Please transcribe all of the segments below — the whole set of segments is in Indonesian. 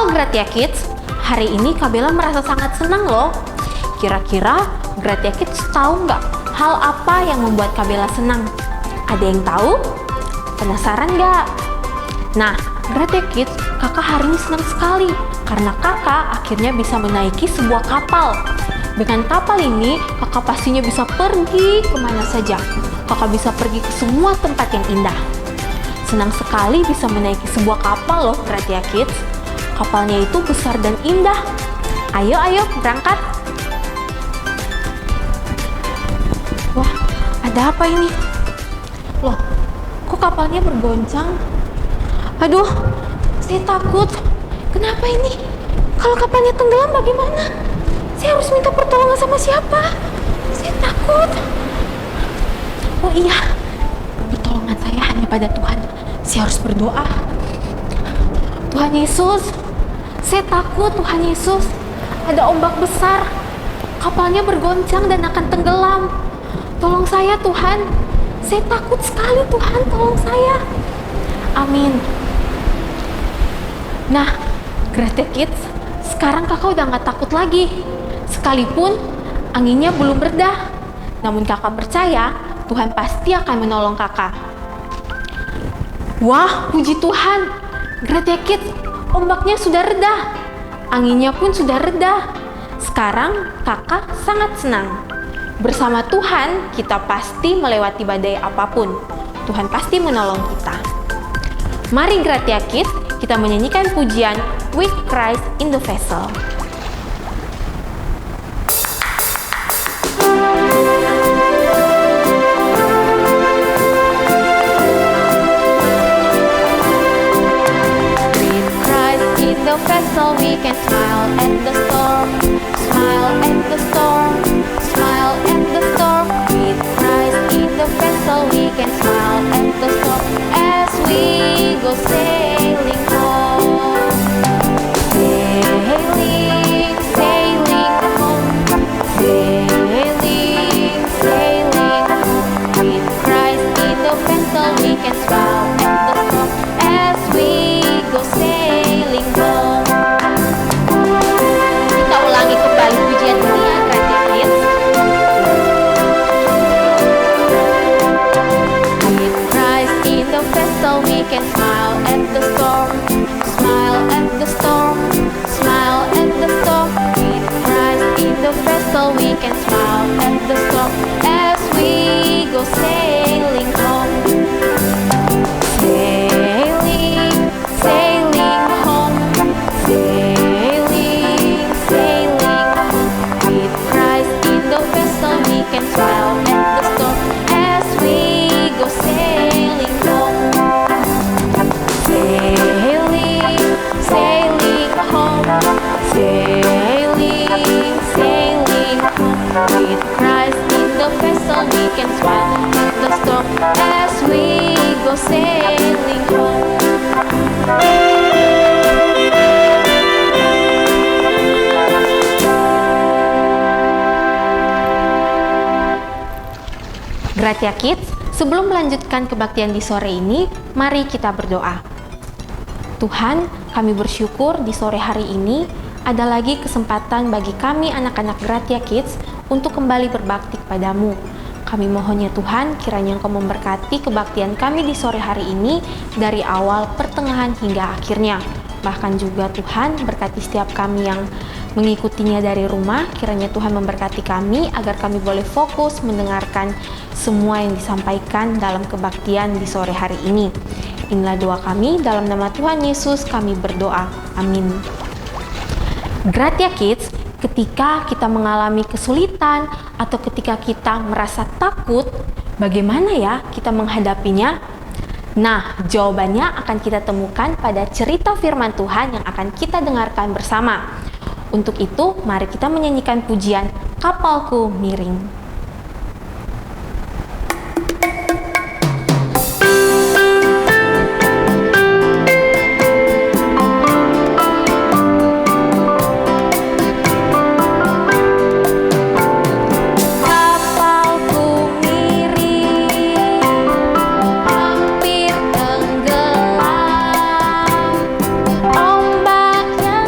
Halo Gratia Kids, hari ini Kak Bella merasa sangat senang loh. Kira-kira Gratia Kids tahu nggak hal apa yang membuat Kak Bella senang? Ada yang tahu? Penasaran nggak? Nah, Gratia Kids, kakak hari ini senang sekali karena kakak akhirnya bisa menaiki sebuah kapal. Dengan kapal ini, kakak pastinya bisa pergi kemana saja. Kakak bisa pergi ke semua tempat yang indah. Senang sekali bisa menaiki sebuah kapal loh, Gratia Kids. Kapalnya itu besar dan indah. Ayo berangkat. Wah, ada apa ini? Loh, kok kapalnya bergoncang? Aduh, saya takut. Kenapa ini? Kalau kapalnya tenggelam bagaimana? Saya harus minta pertolongan sama siapa? Saya takut. Oh iya, pertolongan saya hanya pada Tuhan. Saya harus berdoa. Tuhan Yesus, saya takut Tuhan Yesus. Ada ombak besar. Kapalnya bergoncang dan akan tenggelam. Tolong saya Tuhan. Saya takut sekali Tuhan, tolong saya. Amin. Nah, Gratia Kids, sekarang kakak udah gak takut lagi. Sekalipun anginnya belum reda. Namun kakak percaya Tuhan pasti akan menolong kakak. Wah, puji Tuhan. Gratia Kids, ombaknya sudah reda. Anginnya pun sudah reda. Sekarang kakak sangat senang. Bersama Tuhan, kita pasti melewati badai apapun. Tuhan pasti menolong kita. Mari Gratia Kids, kita menyanyikan pujian With Christ in the Vessel. The vessel we can smile at the storm, smile at the storm, smile at the storm. With Christ in the vessel we can smile at the storm as we go sailing home. Sailing, sailing home, sailing, sailing home. With Christ in the vessel we can smile at the storm as we go sailing home. Kita ulangi kembali pujian ini ya, Gratia Kids. With Christ in the vessel we can smile at the storm, smile at the storm, smile at the storm. With Christ in the vessel we can smile at the storm as we go sailing home. Sailing, sailing home, sailing, sailing home. With Christ in the vessel we can smile at the storm as we go sailing home. Sailing, sailing home, sailing, sailing home. With Christ in the vessel we can smile at the storm as we go sailing home. Gratia Kids, sebelum melanjutkan kebaktian di sore ini, mari kita berdoa. Tuhan, kami bersyukur di sore hari ini ada lagi kesempatan bagi kami anak-anak Gratia Kids untuk kembali berbakti kepadamu. Kami mohon ya Tuhan, kiranya Engkau memberkati kebaktian kami di sore hari ini dari awal, pertengahan hingga akhirnya. Bahkan juga Tuhan berkati setiap kami yang mengikutinya dari rumah. Kiranya Tuhan memberkati kami agar kami boleh fokus mendengarkan semua yang disampaikan dalam kebaktian di sore hari ini. Inilah doa kami, dalam nama Tuhan Yesus kami berdoa. Amin. Gratia Kids, ketika kita mengalami kesulitan atau ketika kita merasa takut, bagaimana ya kita menghadapinya? Nah, jawabannya akan kita temukan pada cerita firman Tuhan yang akan kita dengarkan bersama. Untuk itu, mari kita menyanyikan pujian Kapalku Miring. Ombaknya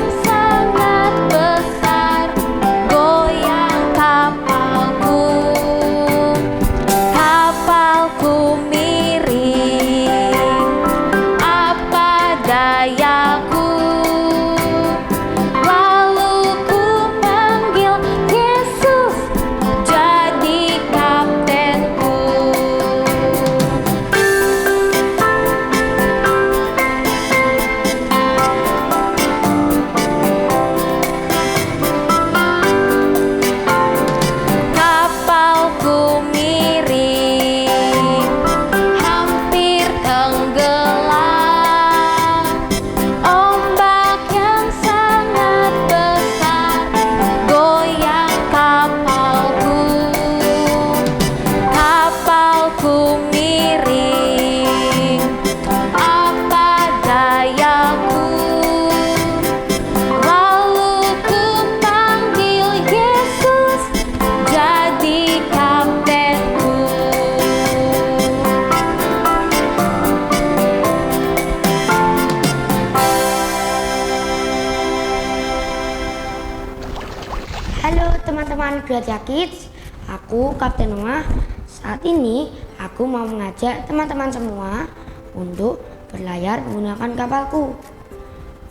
Gratia Kids, aku Kapten Noah. Saat ini aku mau mengajak teman-teman semua untuk berlayar menggunakan kapalku.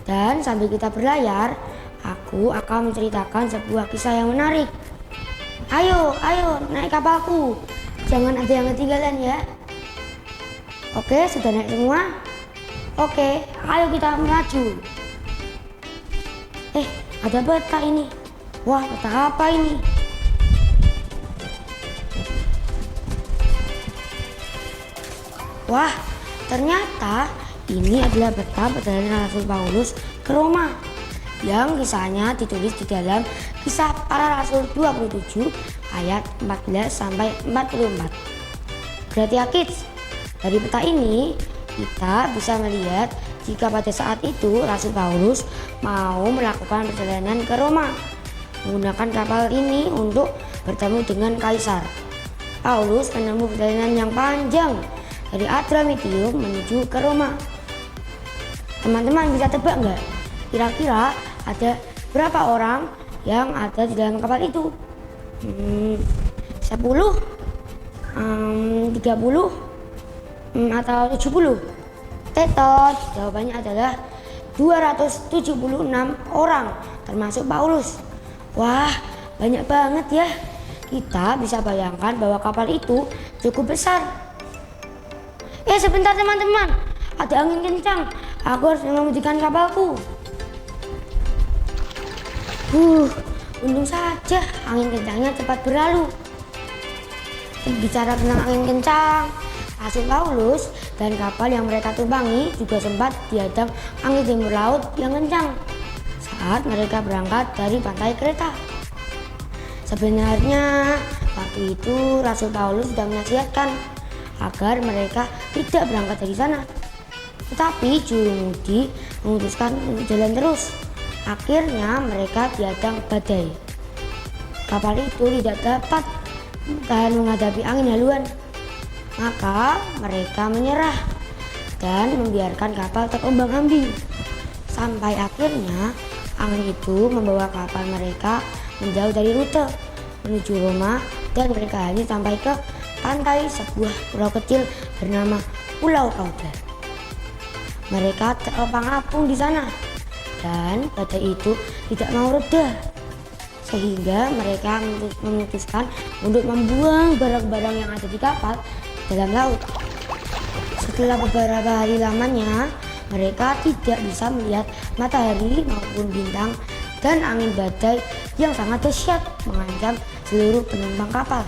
Dan sambil kita berlayar, aku akan menceritakan sebuah kisah yang menarik. Ayo naik kapalku, jangan ada yang ketinggalan ya. Oke, sudah naik semua? Oke, ayo kita melaju. Ada peta ini. Wah, peta apa ini? Wah, ternyata ini adalah peta perjalanan Rasul Paulus ke Roma yang kisahnya ditulis di dalam Kisah Para Rasul 27 ayat 14 sampai 44. Gratia Kids, dari peta ini kita bisa melihat jika pada saat itu Rasul Paulus mau melakukan perjalanan ke Roma menggunakan kapal ini untuk bertemu dengan Kaisar. Paulus menempuh perjalanan yang panjang dari Adramitium menuju ke Roma. Teman-teman bisa tebak nggak? Kira-kira ada berapa orang yang ada di dalam kapal itu? 10, 30, atau 70? Tetot, jawabannya adalah 276 orang termasuk Paulus. Wah, banyak banget ya. Kita bisa bayangkan bahwa kapal itu cukup besar. Sebentar teman-teman, ada angin kencang. Aku harus mengemudikan kapalku. Untung saja angin kencangnya cepat berlalu. Bicara tentang angin kencang, Rasul Paulus dan kapal yang mereka tumpangi juga sempat dihadang angin timur laut yang kencang saat mereka berangkat dari pantai Kreta. Sebenarnya waktu itu Rasul Paulus sudah menasihatkan agar mereka tidak berangkat dari sana. Tetapi jurumudi memutuskan untuk jalan terus. Akhirnya mereka dihadang badai. Kapal itu tidak dapat tahan menghadapi angin haluan. Maka mereka menyerah dan membiarkan kapal terombang-ambing. Sampai akhirnya angin itu membawa kapal mereka menjauh dari rute menuju Roma dan mereka hanya sampai ke pantai sebuah pulau kecil bernama Pulau Kauda. Mereka terapung-apung di sana dan badai itu tidak mau reda sehingga mereka memutuskan untuk membuang barang-barang yang ada di kapal dalam laut. Setelah beberapa hari lamanya, mereka tidak bisa melihat matahari maupun bintang dan angin badai yang sangat dahsyat mengancam seluruh penumpang kapal.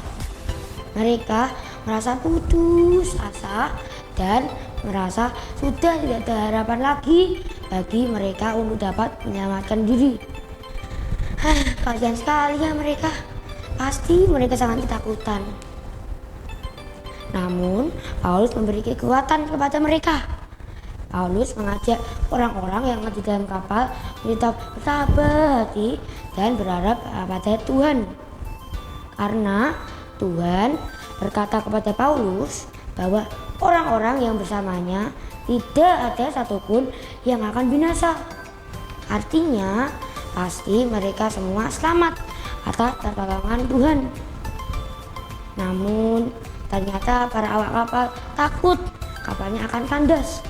Mereka merasa putus asa dan merasa sudah tidak ada harapan lagi bagi mereka untuk dapat menyelamatkan diri. Kasihan sekali ya mereka. Pasti mereka sangat ketakutan. Namun, Paulus memberi kekuatan kepada mereka. Paulus mengajak orang-orang yang ada di dalam kapal tetap bersabar hati dan berharap pada Tuhan. Karena Tuhan berkata kepada Paulus bahwa orang-orang yang bersamanya tidak ada satupun yang akan binasa. Artinya, pasti mereka semua selamat atas pertolongan Tuhan. Namun, ternyata para awak kapal takut kapalnya akan kandas.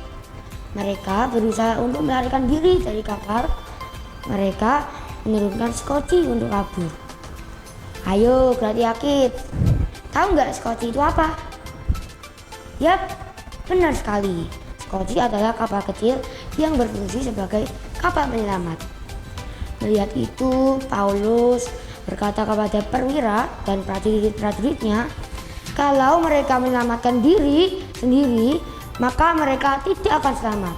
Mereka berusaha untuk melarikan diri dari kapal. Mereka menurunkan skoci untuk kabur. Ayo, Gratia Kids, tahu nggak skoci itu apa? Yap, benar sekali. Skoci adalah kapal kecil yang berfungsi sebagai kapal penyelamat. Melihat itu, Paulus berkata kepada perwira dan prajurit-prajuritnya, kalau mereka menyelamatkan diri sendiri, maka mereka tidak akan selamat.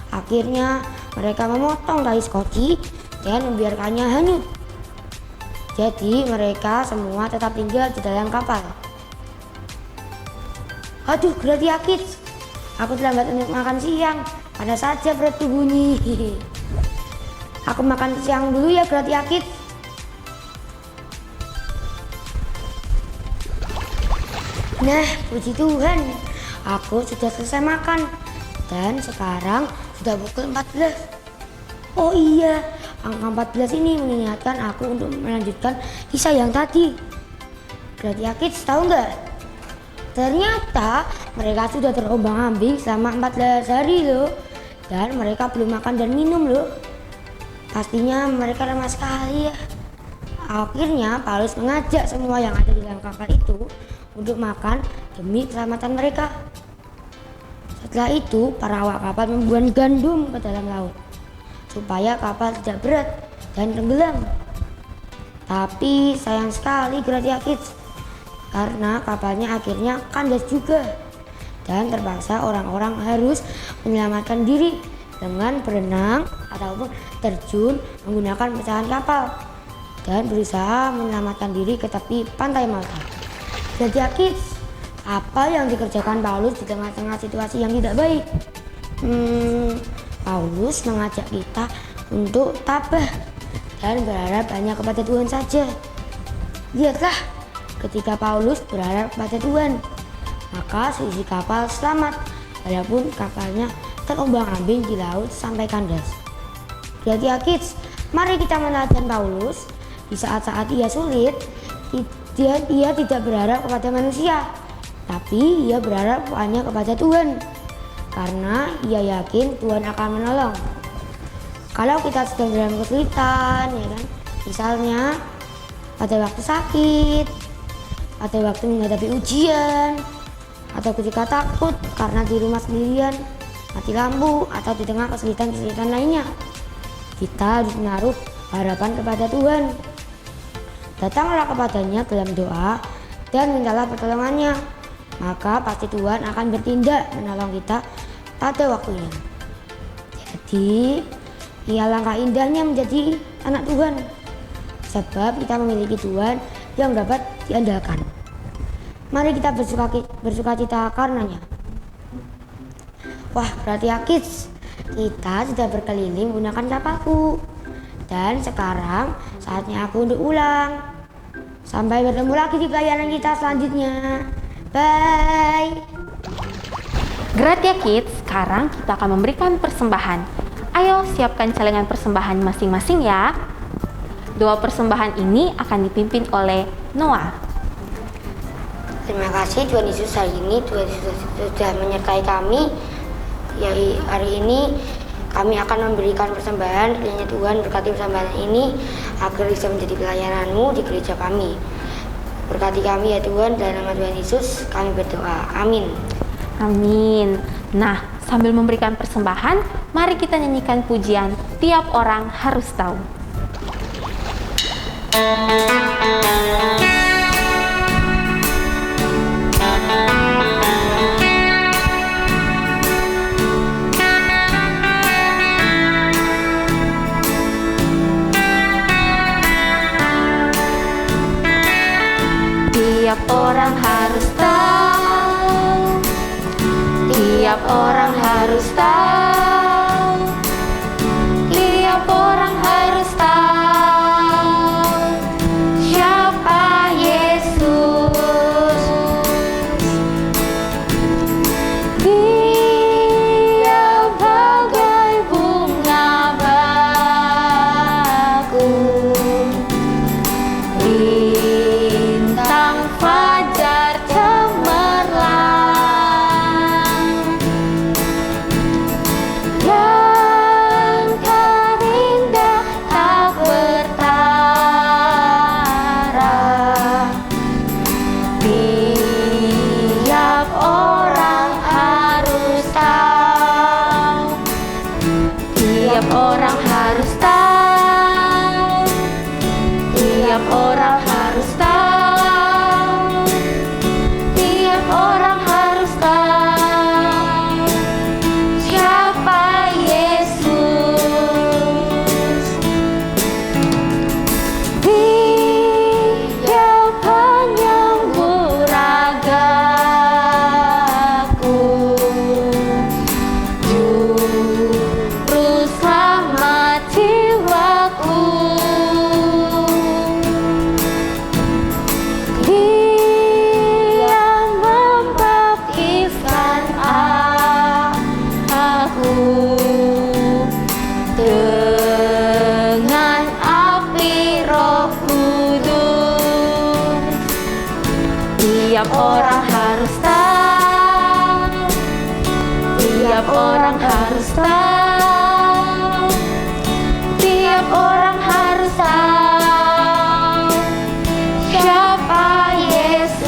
Akhirnya mereka memotong tali skoci dan membiarkannya hanyut. Jadi mereka semua tetap tinggal di dalam kapal. Aduh, Gratia Kids, aku terlambat untuk makan siang. Pada saja perutku bunyi. Aku makan siang dulu ya, Gratia Kids. Nah, puji Tuhan, aku sudah selesai makan dan sekarang sudah pukul 14. Oh iya, angka 14 ini mengingatkan aku untuk melanjutkan kisah yang tadi. Berarti ya kids, tahu nggak? Ternyata mereka sudah terombang-ambing selama 14 hari loh. Dan mereka belum makan dan minum loh. Pastinya mereka ramah sekali ya. Akhirnya Paulus mengajak semua yang ada di dalam kapal itu untuk makan demi keselamatan mereka. Setelah itu, para awak kapal membuang gandum ke dalam laut supaya kapal tidak berat dan tenggelam. Tapi sayang sekali Gratia Kids, karena kapalnya akhirnya kandas juga dan terpaksa orang-orang harus menyelamatkan diri dengan berenang ataupun terjun menggunakan pecahan kapal dan berusaha menyelamatkan diri ke tepi pantai Malta. Gratia Kids, apa yang dikerjakan Paulus di tengah-tengah situasi yang tidak baik? Paulus mengajak kita untuk tabah dan berharap hanya kepada Tuhan saja. Lihatlah, ketika Paulus berharap kepada Tuhan, maka seisi kapal selamat walaupun kapalnya terombang-ambing di laut sampai kandas. Gratia Kids, mari kita meneladani Paulus. Di saat-saat ia sulit, ia tidak berharap kepada manusia, tapi ia berharap hanya kepada Tuhan. Karena ia yakin Tuhan akan menolong. Kalau kita sedang dalam kesulitan, ya kan, misalnya pada waktu sakit, pada waktu menghadapi ujian, atau ketika takut karena di rumah sendirian, mati lampu, atau di tengah kesulitan-kesulitan lainnya, kita harus menaruh harapan kepada Tuhan. Datanglah kepadanya dalam doa dan mintalah pertolongannya, maka pasti Tuhan akan bertindak menolong kita pada waktunya. Jadi, ya langkah indahnya menjadi anak Tuhan, sebab kita memiliki Tuhan yang dapat diandalkan. Mari kita bersuka cita karenanya. Wah, berarti ya kids, kita sudah berkeliling menggunakan kapalku. Dan sekarang saatnya aku untuk ulang. Sampai bertemu lagi di pelayanan kita selanjutnya. Bye. Gratia Kids, sekarang kita akan memberikan persembahan. Ayo siapkan celengan persembahan masing-masing ya. Doa persembahan ini akan dipimpin oleh Noah. Terima kasih Tuhan Yesus, hari ini Tuhan Yesus sudah menyertai kami. Ya, hari ini kami akan memberikan persembahan. Kiranya Tuhan berkati persembahan ini agar bisa menjadi pelayananmu di gereja kami. Berkati kami ya Tuhan, dalam nama Tuhan Yesus kami berdoa. Amin. Amin. Nah, sambil memberikan persembahan, mari kita nyanyikan pujian Tiap Orang Harus Tahu. Tiap orang harus tahu, tiap orang harus tahu, tiap orang harus tahu siapa Yesus. Dia bagai bunga bakung, bintang fajar cemerlang. Tiap orang harus tahu, tiap orang harus tahu, tiap orang harus tahu siapa Yesus.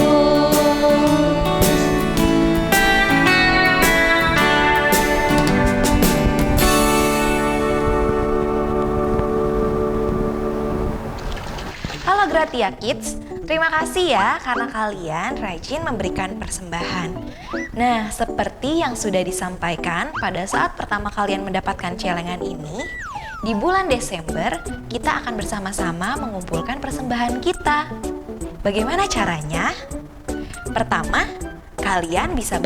Halo Gratia Kids, terima kasih ya karena kalian rajin memberikan persembahan. Nah, seperti yang sudah disampaikan pada saat pertama kalian mendapatkan celengan ini, di bulan Desember kita akan bersama-sama mengumpulkan persembahan kita. Bagaimana caranya? Pertama, kalian bisa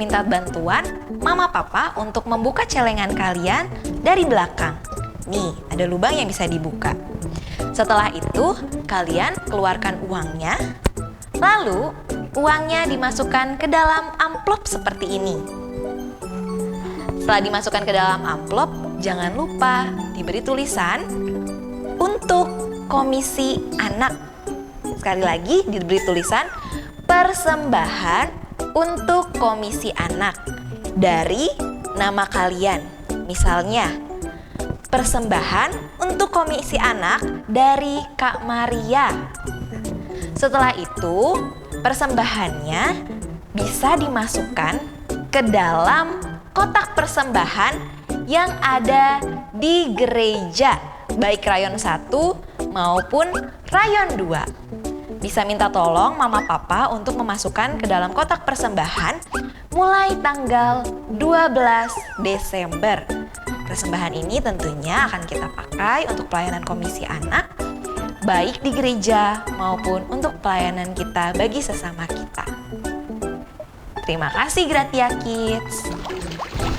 minta bantuan mama papa untuk membuka celengan kalian dari belakang. Nih, ada lubang yang bisa dibuka. Setelah itu, kalian keluarkan uangnya, lalu uangnya dimasukkan ke dalam amplop seperti ini. Setelah dimasukkan ke dalam amplop, jangan lupa diberi tulisan untuk komisi anak. Sekali lagi diberi tulisan persembahan untuk komisi anak dari nama kalian. Misalnya, persembahan untuk komisi anak dari Kak Maria. Setelah itu, persembahannya bisa dimasukkan ke dalam kotak persembahan yang ada di gereja, baik rayon 1 maupun rayon 2. Bisa minta tolong mama papa untuk memasukkan ke dalam kotak persembahan mulai tanggal 12 Desember. Persembahan ini tentunya akan kita pakai untuk pelayanan komisi anak, baik di gereja maupun untuk pelayanan kita bagi sesama kita. Terima kasih Gratia Kids.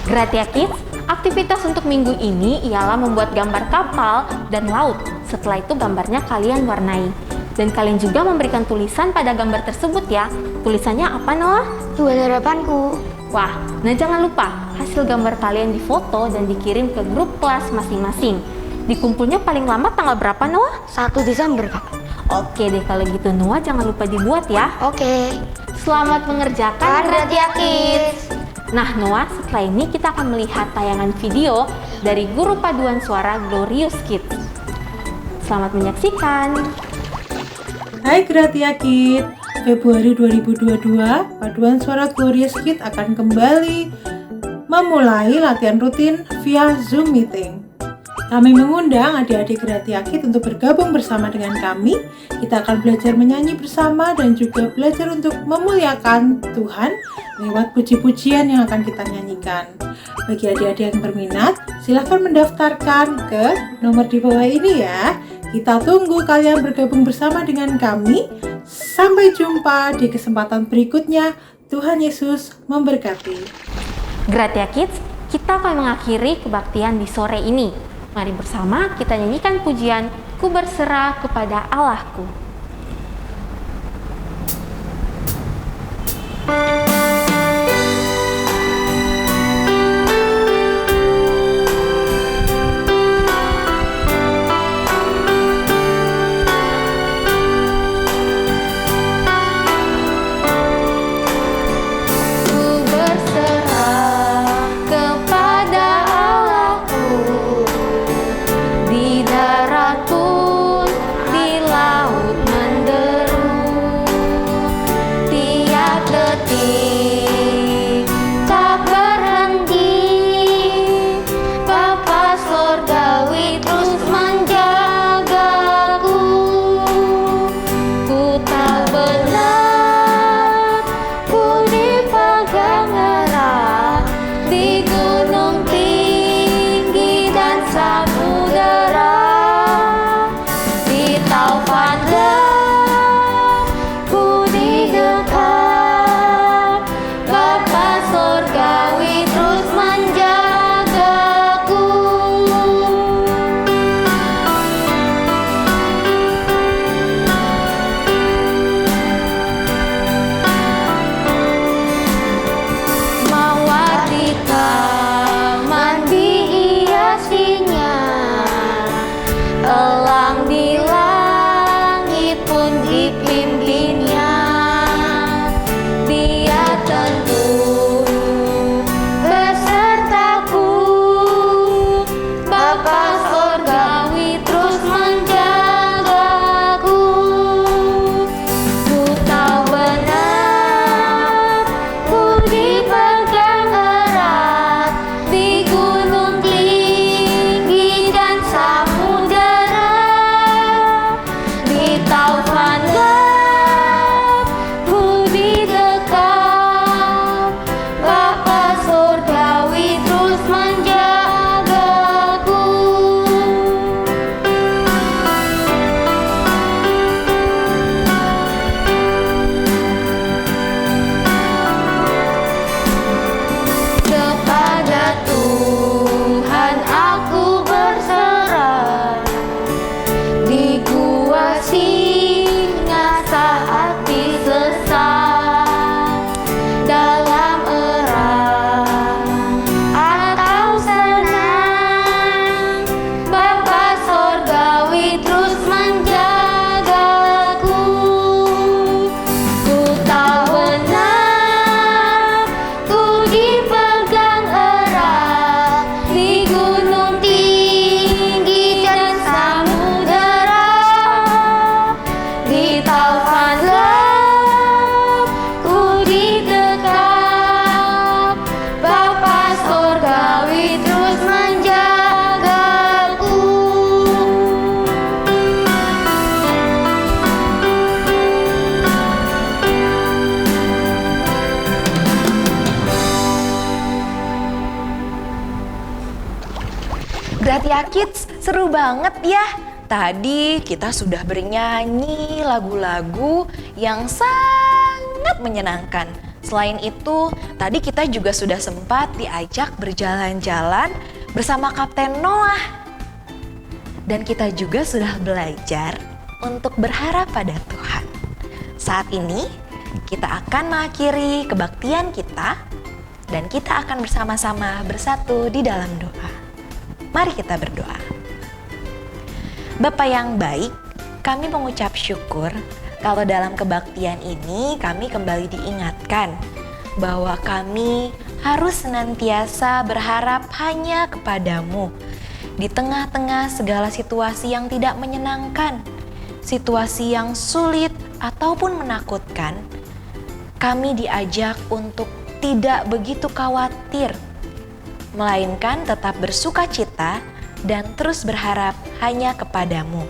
Gratia Kids, aktivitas untuk minggu ini ialah membuat gambar kapal dan laut. Setelah itu gambarnya kalian warnai. Dan kalian juga memberikan tulisan pada gambar tersebut ya. Tulisannya apa, Noah? Tuhan harapanku. Wah, nah jangan lupa hasil gambar kalian difoto dan dikirim ke grup kelas masing-masing. Dikumpulnya paling lama tanggal berapa, Noah? 1 Desember, Kak. Oke deh kalau gitu, Noah jangan lupa dibuat ya. Oke. Selamat mengerjakan Gratia Kids. Nah Noah, setelah ini kita akan melihat tayangan video dari guru paduan suara Glorious Kids. Selamat menyaksikan. Hai Gratia Kids, Februari 2022, Paduan Suara Glorious Kids akan kembali memulai latihan rutin via Zoom Meeting. Kami mengundang adik-adik Gratia Kids untuk bergabung bersama dengan kami. Kita akan belajar menyanyi bersama dan juga belajar untuk memuliakan Tuhan lewat puji-pujian yang akan kita nyanyikan. Bagi adik-adik yang berminat, silahkan mendaftarkan ke nomor di bawah ini ya. Kita tunggu kalian bergabung bersama dengan kami. Sampai jumpa di kesempatan berikutnya. Tuhan Yesus memberkati. Gratia Kids, kita akan mengakhiri kebaktian di sore ini. Mari bersama kita nyanyikan pujian Ku Berserah Kepada Allahku. Elang di langit pun dipimpinnya, Sweet orphan love, ku didekat. Bapa surgawi terus menjagaku. Gratia Kids, seru banget ya. Tadi kita sudah bernyanyi lagu-lagu yang sangat menyenangkan. Selain itu, tadi kita juga sudah sempat diajak berjalan-jalan bersama Kapten Noah. Dan kita juga sudah belajar untuk berharap pada Tuhan. Saat ini, kita akan mengakhiri kebaktian kita dan kita akan bersama-sama bersatu di dalam doa. Mari kita berdoa. Bapa yang baik, kami mengucap syukur kalau dalam kebaktian ini kami kembali diingatkan bahwa kami harus senantiasa berharap hanya kepadamu di tengah-tengah segala situasi yang tidak menyenangkan, situasi yang sulit ataupun menakutkan. Kami diajak untuk tidak begitu khawatir, melainkan tetap bersuka cita dan terus berharap hanya kepadamu,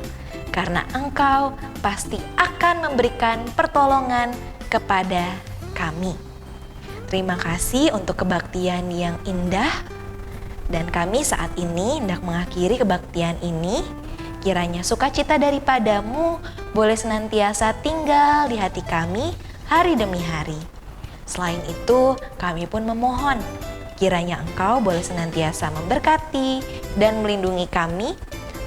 karena Engkau pasti akan memberikan pertolongan kepada kami. Terima kasih untuk kebaktian yang indah, dan kami saat ini hendak mengakhiri kebaktian ini. Kiranya sukacita daripadamu boleh senantiasa tinggal di hati kami hari demi hari. Selain itu, kami pun memohon kiranya Engkau boleh senantiasa memberkati dan melindungi kami,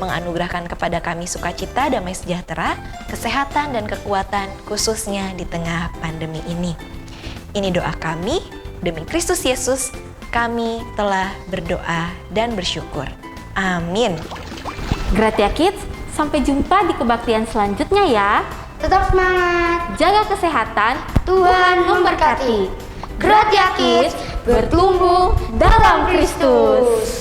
menganugerahkan kepada kami sukacita, damai sejahtera, kesehatan dan kekuatan khususnya di tengah pandemi ini. Ini doa kami, demi Kristus Yesus kami telah berdoa dan bersyukur. Amin. Gratia Kids, sampai jumpa di kebaktian selanjutnya ya. Tetap semangat. Jaga kesehatan, Tuhan memberkati. Gratia Kids bertumbuh dalam Kristus.